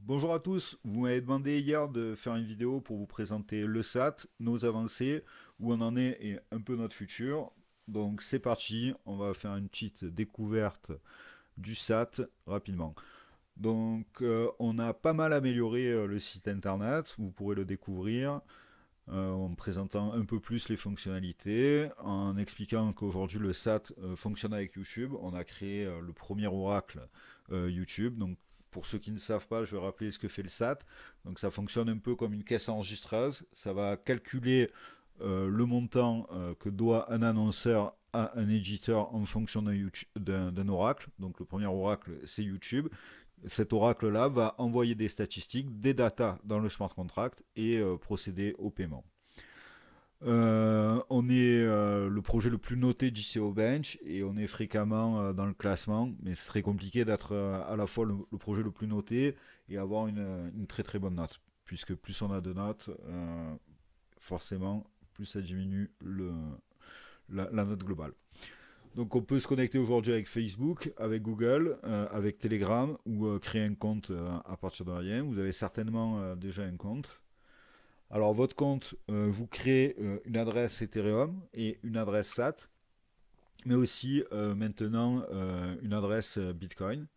Bonjour à tous, vous m'avez demandé hier de faire une vidéo pour vous présenter le SAT, nos avancées, où on en est et un peu notre futur. Donc c'est parti, on va faire une petite découverte du SAT rapidement. On a pas mal amélioré le site internet, vous pourrez le découvrir en présentant un peu plus les fonctionnalités, en expliquant qu'aujourd'hui le SAT fonctionne avec YouTube. On a créé le premier oracle YouTube. Donc pour ceux qui ne savent pas, je vais rappeler ce que fait le SAT. Donc ça fonctionne un peu comme une caisse enregistreuse. Ça va calculer le montant que doit un annonceur à un éditeur en fonction d'un oracle. Donc le premier oracle, c'est YouTube. Cet oracle-là va envoyer des statistiques, des datas dans le smart contract et procéder au paiement. On est le projet le plus noté d'ICO Bench et on est fréquemment dans le classement, mais c'est très compliqué d'être à la fois le projet le plus noté et avoir une très très bonne note, puisque plus on a de notes, forcément, plus ça diminue la note globale. Donc on peut se connecter aujourd'hui avec Facebook, avec Google, avec Telegram ou créer un compte à partir de rien. Vous avez certainement déjà un compte. Alors votre compte, vous créez une adresse Ethereum et une adresse SAT, mais aussi maintenant une adresse Bitcoin.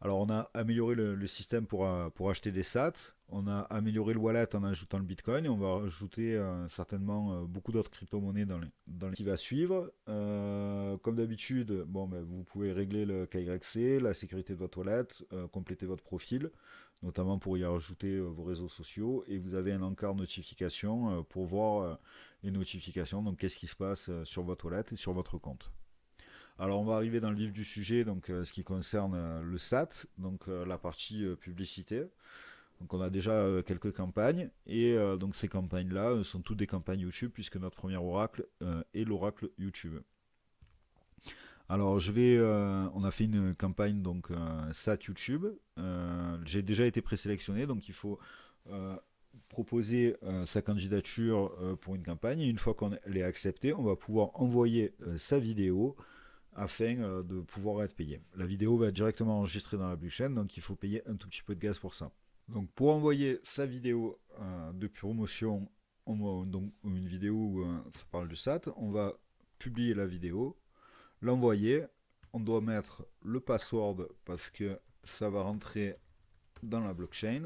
Alors on a amélioré le système pour acheter des SAT, on a amélioré le wallet en ajoutant le Bitcoin et on va ajouter certainement beaucoup d'autres crypto-monnaies dans les qui va suivre. Comme d'habitude, bon, ben, vous pouvez régler le KYC, la sécurité de votre wallet, compléter votre profil, notamment pour y rajouter vos réseaux sociaux et vous avez un encart notification pour voir les notifications, donc qu'est-ce qui se passe sur votre wallet et sur votre compte. Alors on va arriver dans le vif du sujet, donc ce qui concerne le SAT, donc la partie publicité. Donc on a déjà quelques campagnes et donc ces campagnes-là sont toutes des campagnes YouTube puisque notre premier oracle est l'oracle YouTube. Alors on a fait une campagne donc SAT YouTube. J'ai déjà été présélectionné, donc il faut euh, proposer sa candidature pour une campagne et une fois qu'on est accepté, on va pouvoir envoyer sa vidéo afin de pouvoir être payé. La vidéo va être directement enregistrée dans la blockchain, donc il faut payer un tout petit peu de gaz pour ça. Donc pour envoyer sa vidéo de promotion, donc une vidéo où ça parle du SAT, on va publier la vidéo, l'envoyer, on doit mettre le password parce que ça va rentrer dans la blockchain.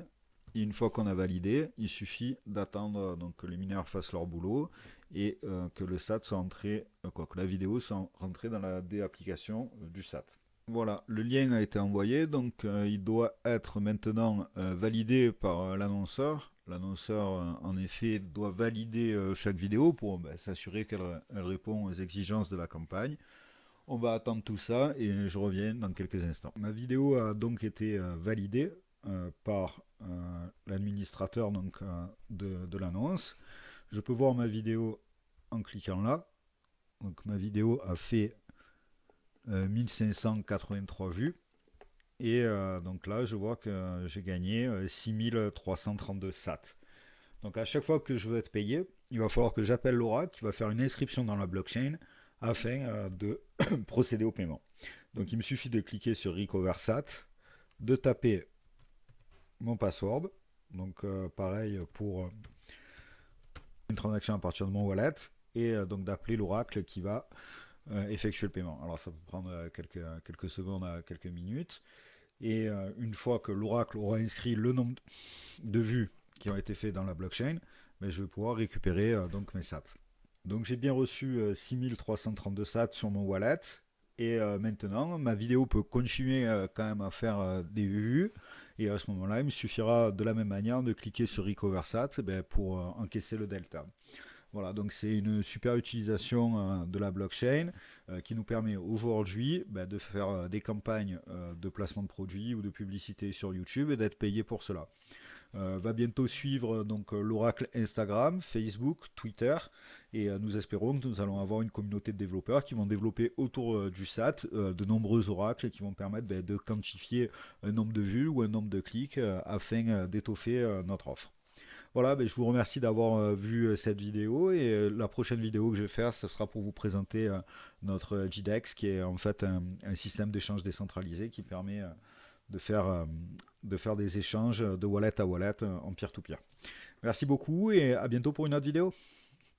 Et une fois qu'on a validé, il suffit d'attendre donc, que les mineurs fassent leur boulot et que le SAT soit entré, que la vidéo soit rentrée dans la application du SAT. Voilà, le lien a été envoyé, donc il doit être maintenant validé par l'annonceur. L'annonceur, en effet, doit valider chaque vidéo pour s'assurer qu'elle répond aux exigences de la campagne. On va attendre tout ça et je reviens dans quelques instants. Ma vidéo a donc été validée par l'administrateur de l'annonce. Je peux voir ma vidéo en cliquant là. Donc ma vidéo a fait 1583 vues. Et donc là, je vois que j'ai gagné 6332 SAT. Donc à chaque fois que je veux être payé, il va falloir que j'appelle l'oracle qui va faire une inscription dans la blockchain afin de procéder au paiement. Donc il me suffit de cliquer sur Recover SAT, de taper mon password. Donc pareil pour une transaction à partir de mon wallet et donc d'appeler l'oracle qui va effectuer le paiement. Alors ça peut prendre quelques secondes à quelques minutes. Et une fois que l'oracle aura inscrit le nombre de vues qui ont été faits dans la blockchain, mais je vais pouvoir récupérer donc mes SAT. Donc j'ai bien reçu 6332 SAT sur mon wallet. Et maintenant, ma vidéo peut continuer quand même à faire des vues. Et à ce moment-là, il me suffira de la même manière de cliquer sur Recover SAT pour encaisser le delta. Voilà, donc c'est une super utilisation de la blockchain qui nous permet aujourd'hui de faire des campagnes de placement de produits ou de publicité sur YouTube et d'être payé pour cela. Va bientôt suivre donc l'oracle Instagram, Facebook, Twitter et nous espérons que nous allons avoir une communauté de développeurs qui vont développer autour du SAT de nombreux oracles qui vont permettre de quantifier un nombre de vues ou un nombre de clics afin d'étoffer notre offre. Voilà, je vous remercie d'avoir vu cette vidéo et la prochaine vidéo que je vais faire, ce sera pour vous présenter notre GDEX qui est en fait un système d'échange décentralisé qui permet de faire de faire des échanges de wallet à wallet en peer-to-peer. Merci beaucoup et à bientôt pour une autre vidéo.